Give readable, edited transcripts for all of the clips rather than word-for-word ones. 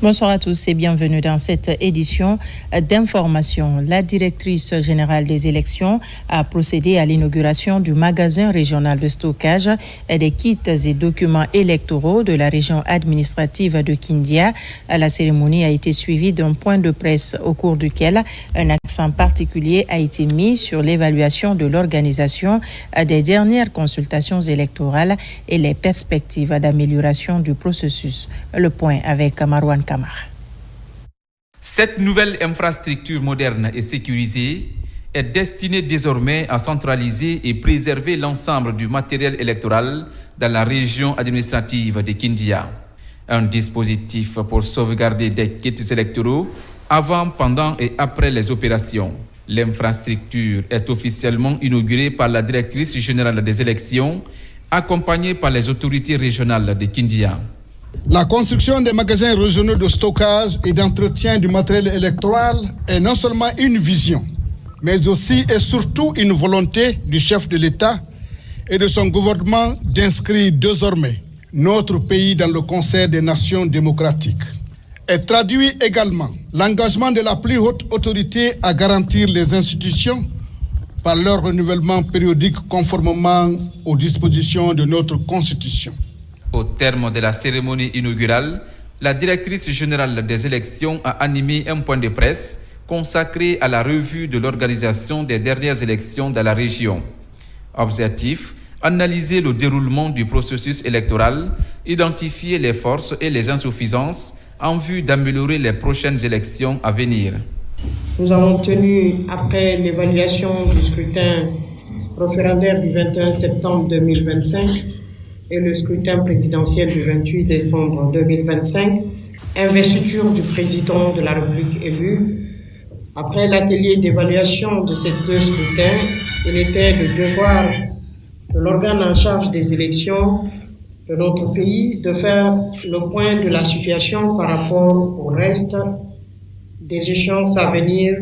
Bonsoir à tous et bienvenue dans cette édition d'information. La directrice générale des élections a procédé à l'inauguration du magasin régional de stockage des kits et documents électoraux de la région administrative de Kindia. La cérémonie a été suivie d'un point de presse au cours duquel un accent particulier a été mis sur l'évaluation de l'organisation des dernières consultations électorales et les perspectives d'amélioration du processus. Le point avec Marwan Kamara. Cette nouvelle infrastructure moderne et sécurisée est destinée désormais à centraliser et préserver l'ensemble du matériel électoral dans la région administrative de Kindia. Un dispositif pour sauvegarder des kits électoraux avant, pendant et après les opérations. L'infrastructure est officiellement inaugurée par la directrice générale des élections, accompagnée par les autorités régionales de Kindia. La construction des magasins régionaux de stockage et d'entretien du matériel électoral est non seulement une vision, mais aussi et surtout une volonté du chef de l'État et de son gouvernement d'inscrire désormais notre pays dans le concert des nations démocratiques. Elle traduit également l'engagement de la plus haute autorité à garantir les institutions par leur renouvellement périodique conformément aux dispositions de notre Constitution. Au terme de la cérémonie inaugurale, la directrice générale des élections a animé un point de presse consacré à la revue de l'organisation des dernières élections dans la région. Objectif, analyser le déroulement du processus électoral, identifier les forces et les insuffisances en vue d'améliorer les prochaines élections à venir. Nous avons tenu, après l'évaluation du scrutin référendaire du 21 septembre 2025, et le scrutin présidentiel du 28 décembre 2025, investiture du président de la République élu. Après l'atelier d'évaluation de ces deux scrutins, il était le devoir de l'organe en charge des élections de notre pays de faire le point de la situation par rapport au reste des échéances à venir,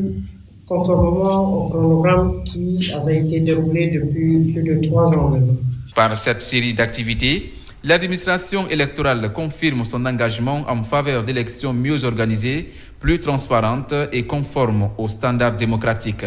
conformément au chronogramme qui avait été déroulé depuis plus de 3 ans maintenant. Par cette série d'activités, l'administration électorale confirme son engagement en faveur d'élections mieux organisées, plus transparentes et conformes aux standards démocratiques.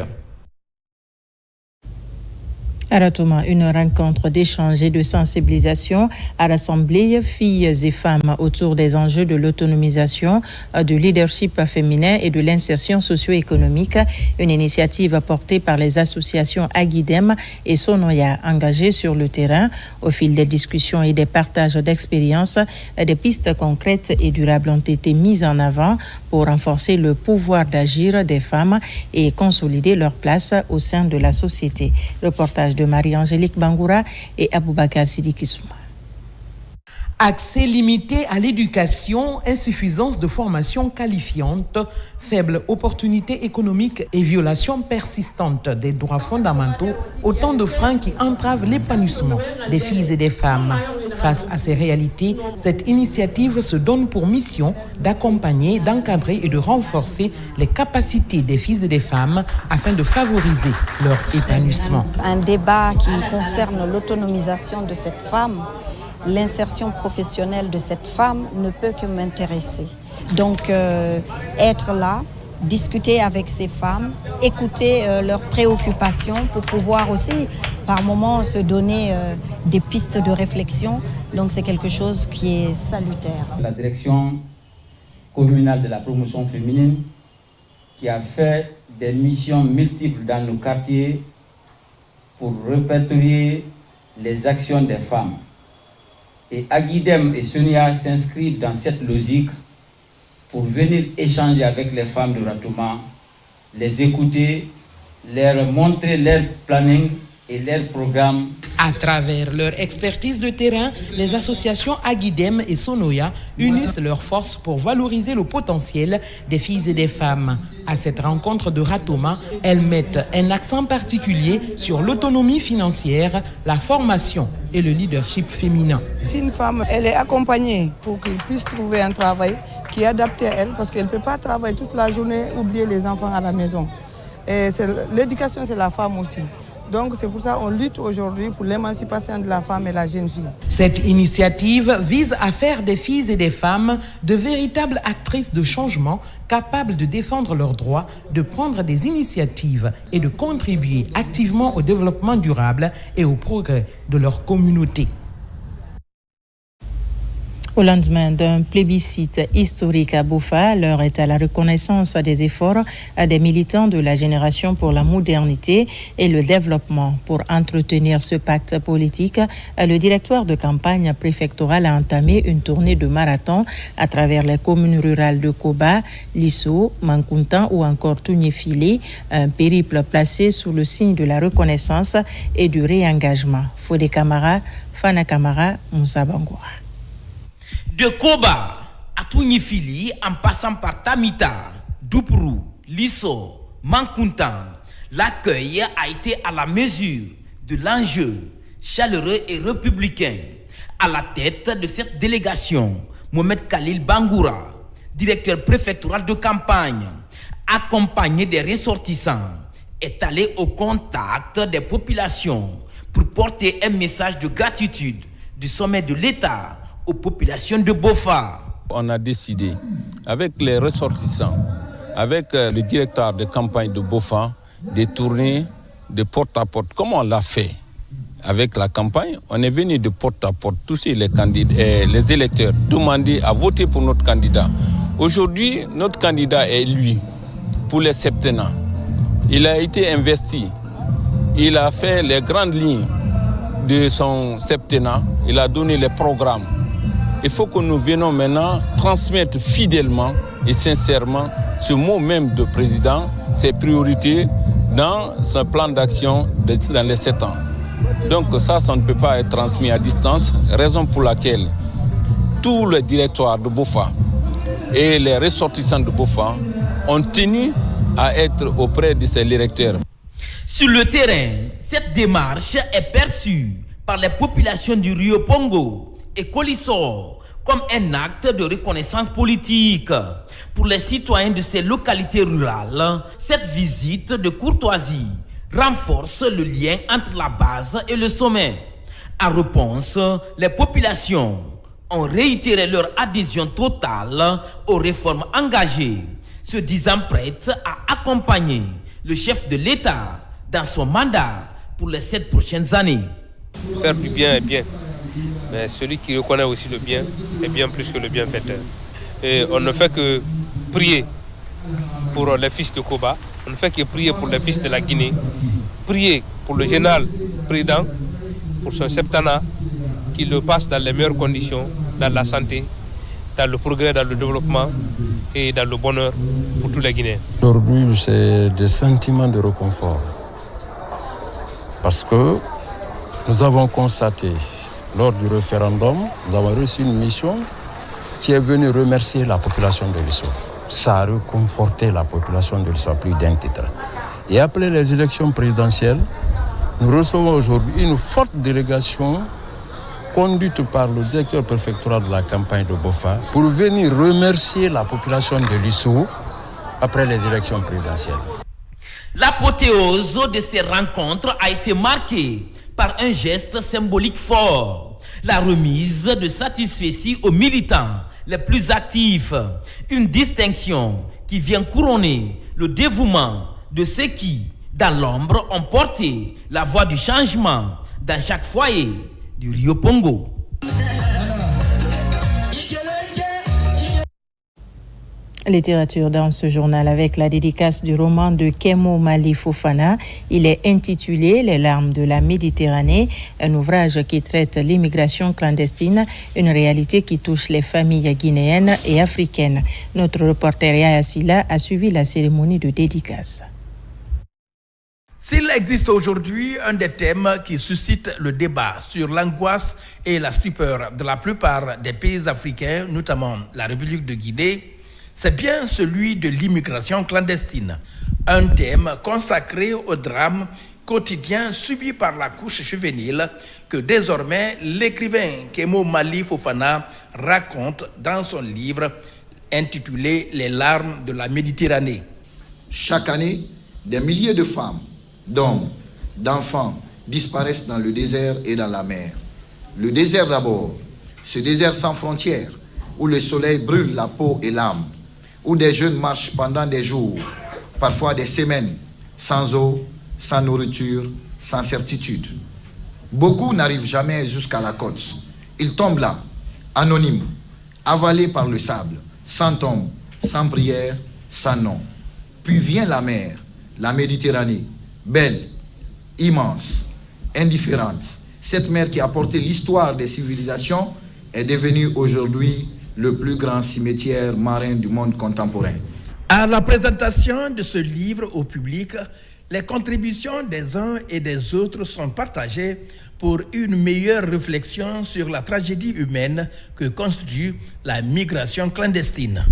À Ratoma, une rencontre d'échange et de sensibilisation a rassemblé filles et femmes autour des enjeux de l'autonomisation, du leadership féminin et de l'insertion socio-économique. Une initiative portée par les associations Agidem et Sonoya engagées sur le terrain. Au fil des discussions et des partages d'expériences, des pistes concrètes et durables ont été mises en avant pour renforcer le pouvoir d'agir des femmes et consolider leur place au sein de la société. Reportage de Marie-Angélique Bangoura et Aboubakar Sidiki Souma. Accès limité à l'éducation, insuffisance de formation qualifiante, faible opportunité économique et violation persistante des droits fondamentaux, autant de freins qui entravent l'épanouissement des filles et des femmes. Face à ces réalités, cette initiative se donne pour mission d'accompagner, d'encadrer et de renforcer les capacités des filles et des femmes afin de favoriser leur épanouissement. Un débat qui concerne l'autonomisation de cette femme, l'insertion professionnelle de cette femme ne peut que m'intéresser. Donc, être là, discuter avec ces femmes, écouter leurs préoccupations pour pouvoir aussi, par moments, se donner des pistes de réflexion. Donc, c'est quelque chose qui est salutaire. La direction communale de la promotion féminine qui a fait des missions multiples dans nos quartiers pour répertorier les actions des femmes. Et Agidem et Sonia s'inscrivent dans cette logique pour venir échanger avec les femmes de Ratoma, les écouter, leur montrer leur planning et leur programme. À travers leur expertise de terrain, les associations Agidem et Sonoya unissent leurs forces pour valoriser le potentiel des filles et des femmes. À cette rencontre de Ratoma, elles mettent un accent particulier sur l'autonomie financière, la formation et le leadership féminin. Si une femme elle est accompagnée pour qu'elle puisse trouver un travail qui est adapté à elle, parce qu'elle ne peut pas travailler toute la journée, oublier les enfants à la maison. Et l'éducation, c'est la femme aussi. Donc c'est pour ça qu'on lutte aujourd'hui pour l'émancipation de la femme et la jeune fille. Cette initiative vise à faire des filles et des femmes de véritables actrices de changement, capables de défendre leurs droits, de prendre des initiatives et de contribuer activement au développement durable et au progrès de leur communauté. Au lendemain d'un plébiscite historique à Boffa, l'heure est à la reconnaissance des efforts des militants de la génération pour la modernité et le développement. Pour entretenir ce pacte politique, le directoire de campagne préfectorale a entamé une tournée de marathon à travers les communes rurales de Koba, Lisso, Mankuntan ou encore Tugnefili, un périple placé sous le signe de la reconnaissance et du réengagement. Fodé Kamara, Fana Kamara, Moussa Bangoura. De Koba à Tugnefili, en passant par Tamita, Duprou, Lisso, Mankuntan, l'accueil a été à la mesure de l'enjeu chaleureux et républicain. À la tête de cette délégation, Mohamed Khalil Bangoura, directeur préfectoral de campagne, accompagné des ressortissants, est allé au contact des populations pour porter un message de gratitude du sommet de l'État aux populations de Boffa. On a décidé, avec les ressortissants, avec le directeur de campagne de Boffa, de tourner de porte à porte, comme on l'a fait avec la campagne. On est venu de porte à porte, toucher les candidats, les électeurs, demander à voter pour notre candidat. Aujourd'hui, notre candidat est élu pour les septennats. Il a été investi, il a fait les grandes lignes de son septennat, il a donné les programmes. Il faut que nous venions maintenant transmettre fidèlement et sincèrement ce mot même de président, ses priorités dans son plan d'action dans les 7 ans. Donc ça ne peut pas être transmis à distance, raison pour laquelle tout le directoire de Boffa et les ressortissants de Boffa ont tenu à être auprès de ces électeurs. Sur le terrain, cette démarche est perçue par les populations du Rio Pongo et Colisso comme un acte de reconnaissance politique. Pour les citoyens de ces localités rurales, cette visite de courtoisie renforce le lien entre la base et le sommet. En réponse, les populations ont réitéré leur adhésion totale aux réformes engagées, se disant prêtes à accompagner le chef de l'État dans son mandat pour les 7 prochaines années. Faire du bien est bien, mais celui qui reconnaît aussi le bien est bien plus que le bienfaiteur. Et on ne fait que prier pour les fils de Koba, on ne fait que prier pour les fils de la Guinée, prier pour le général président, pour son septennat, qu'il le passe dans les meilleures conditions, dans la santé, dans le progrès, dans le développement et dans le bonheur pour tous les Guinéens. Aujourd'hui, c'est des sentiments de réconfort. Parce que nous avons constaté, lors du référendum, nous avons reçu une mission qui est venue remercier la population de Lisso. Ça a réconforté la population de Lisso à plus d'un titre. Et après les élections présidentielles, nous recevons aujourd'hui une forte délégation conduite par le directeur préfectoral de la campagne de Boffa pour venir remercier la population de Lisso après les élections présidentielles. L'apothéose de ces rencontres a été marquée par un geste symbolique fort, la remise de satisfecit aux militants les plus actifs, une distinction qui vient couronner le dévouement de ceux qui, dans l'ombre, ont porté la voix du changement dans chaque foyer du Rio Pongo. Littérature dans ce journal avec la dédicace du roman de Kemo Mali Fofana. Il est intitulé « Les larmes de la Méditerranée », un ouvrage qui traite l'immigration clandestine, une réalité qui touche les familles guinéennes et africaines. Notre reporter Yaya Silla a suivi la cérémonie de dédicace. S'il existe aujourd'hui un des thèmes qui suscite le débat sur l'angoisse et la stupeur de la plupart des pays africains, notamment la République de Guinée, c'est bien celui de l'immigration clandestine, un thème consacré au drame quotidien subi par la couche juvénile que désormais l'écrivain Kemo Mali Fofana raconte dans son livre intitulé « Les larmes de la Méditerranée ». Chaque année, des milliers de femmes, d'hommes d'enfants disparaissent dans le désert et dans la mer. Le désert d'abord, ce désert sans frontières, où le soleil brûle la peau et l'âme, où des jeunes marchent pendant des jours, parfois des semaines, sans eau, sans nourriture, sans certitude. Beaucoup n'arrivent jamais jusqu'à la côte. Ils tombent là, anonymes, avalés par le sable, sans tombe, sans prière, sans nom. Puis vient la mer, la Méditerranée, belle, immense, indifférente. Cette mer qui a porté l'histoire des civilisations est devenue aujourd'hui le plus grand cimetière marin du monde contemporain. À la présentation de ce livre au public, les contributions des uns et des autres sont partagées pour une meilleure réflexion sur la tragédie humaine que constitue la migration clandestine.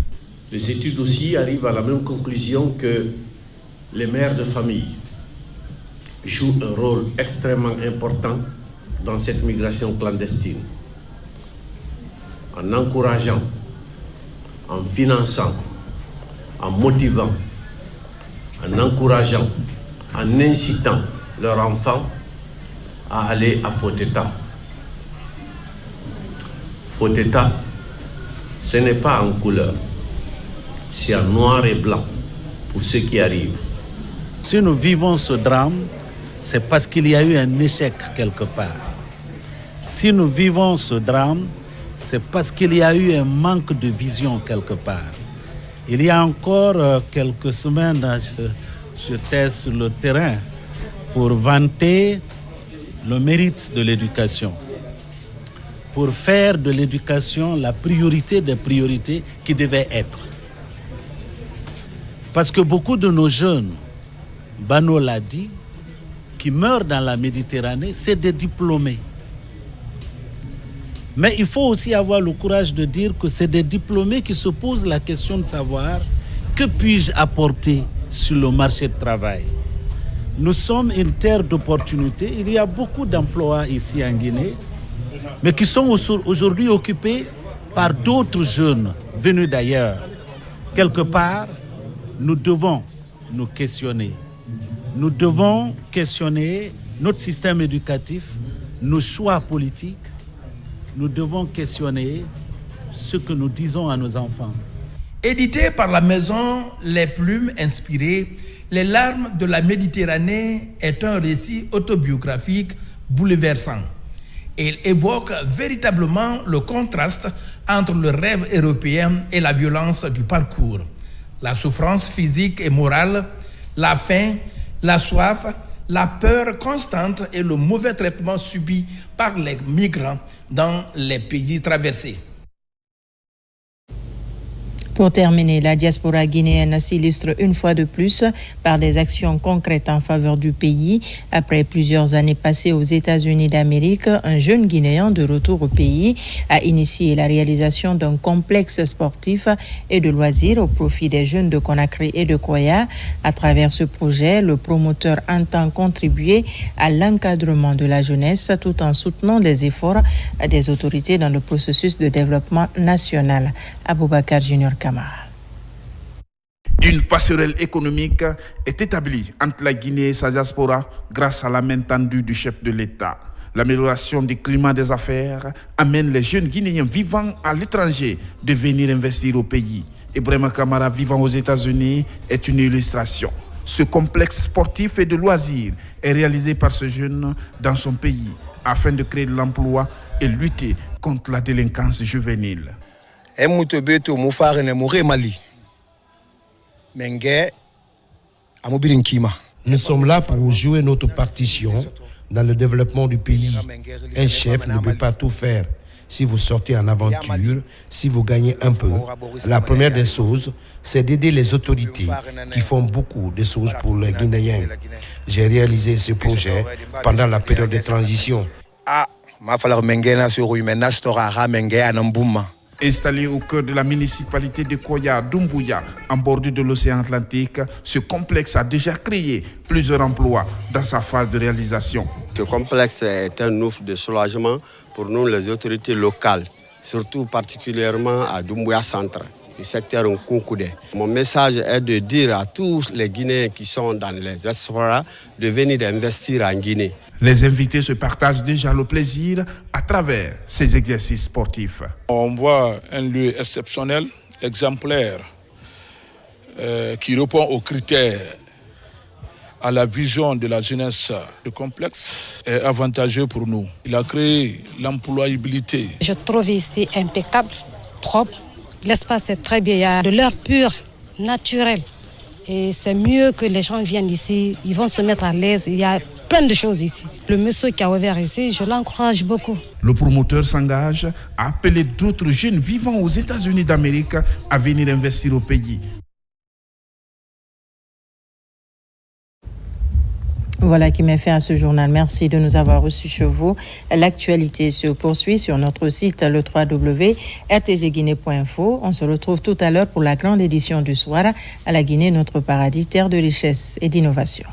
Les études aussi arrivent à la même conclusion que les mères de famille jouent un rôle extrêmement important dans cette migration clandestine, en encourageant, en finançant, en motivant, en encourageant, en incitant leurs enfants à aller à Foteta. Foteta, ce n'est pas en couleur, c'est en noir et blanc pour ceux qui arrivent. Si nous vivons ce drame, c'est parce qu'il y a eu un échec quelque part. Si nous vivons ce drame, c'est parce qu'il y a eu un manque de vision quelque part. Il y a encore quelques semaines, j'étais sur le terrain pour vanter le mérite de l'éducation, pour faire de l'éducation la priorité des priorités qui devait être. Parce que beaucoup de nos jeunes, Bano l'a dit, qui meurent dans la Méditerranée, c'est des diplômés. Mais il faut aussi avoir le courage de dire que c'est des diplômés qui se posent la question de savoir que puis-je apporter sur le marché de travail. Nous sommes une terre d'opportunités. Il y a beaucoup d'emplois ici en Guinée, mais qui sont aujourd'hui occupés par d'autres jeunes venus d'ailleurs. Quelque part, nous devons nous questionner. Nous devons questionner notre système éducatif, nos choix politiques. Nous devons questionner ce que nous disons à nos enfants. Édité par la maison Les Plumes Inspirées, Les larmes de la Méditerranée est un récit autobiographique bouleversant. Il évoque véritablement le contraste entre le rêve européen et la violence du parcours. La souffrance physique et morale, la faim, la soif, la peur constante et le mauvais traitement subi par les migrants dans les pays traversés. Pour terminer, la diaspora guinéenne s'illustre une fois de plus par des actions concrètes en faveur du pays. Après plusieurs années passées aux États-Unis d'Amérique, un jeune Guinéen de retour au pays a initié la réalisation d'un complexe sportif et de loisirs au profit des jeunes de Conakry et de Koya. À travers ce projet, le promoteur entend contribuer à l'encadrement de la jeunesse tout en soutenant les efforts des autorités dans le processus de développement national. Aboubacar Junior Kamara. Une passerelle économique est établie entre la Guinée et sa diaspora grâce à la main tendue du chef de l'État. L'amélioration du climat des affaires amène les jeunes Guinéens vivant à l'étranger de venir investir au pays. Ibrahima Kamara vivant aux États-Unis est une illustration. Ce complexe sportif et de loisirs est réalisé par ce jeune dans son pays afin de créer de l'emploi et lutter contre la délinquance juvénile. Nous sommes là pour jouer notre partition dans le développement du pays. Un chef ne peut pas tout faire. Si vous sortez en aventure, si vous gagnez un peu, la première des choses, c'est d'aider les autorités qui font beaucoup de choses pour les Guinéens. J'ai réalisé ce projet pendant la période de transition. Installé au cœur de la municipalité de Koya, Doumbouya, en bordure de l'océan Atlantique, ce complexe a déjà créé plusieurs emplois dans sa phase de réalisation. Ce complexe est un ouf de soulagement pour nous, les autorités locales, surtout particulièrement à Doumbouya Centre. du secteur Nkunkude. Mon message est de dire à tous les Guinéens qui sont dans les diasporas de venir investir en Guinée. Les invités se partagent déjà le plaisir à travers ces exercices sportifs. On voit un lieu exceptionnel, exemplaire, qui répond aux critères, à la vision de la jeunesse. Le complexe est avantageux pour nous. Il a créé l'employabilité. Je trouve ici impeccable, propre. L'espace est très bien. Il y a de l'air pur, naturel. Et c'est mieux que les gens viennent ici. Ils vont se mettre à l'aise. Il y a plein de choses ici. Le monsieur qui a ouvert ici, je l'encourage beaucoup. Le promoteur s'engage à appeler d'autres jeunes vivant aux États-Unis d'Amérique à venir investir au pays. Voilà qui met fin à ce journal. Merci de nous avoir reçus chez vous. L'actualité se poursuit sur notre site le www.rtgguinée.info. On se retrouve tout à l'heure pour la grande édition du soir à la Guinée, notre paradis, terre de richesse et d'innovation.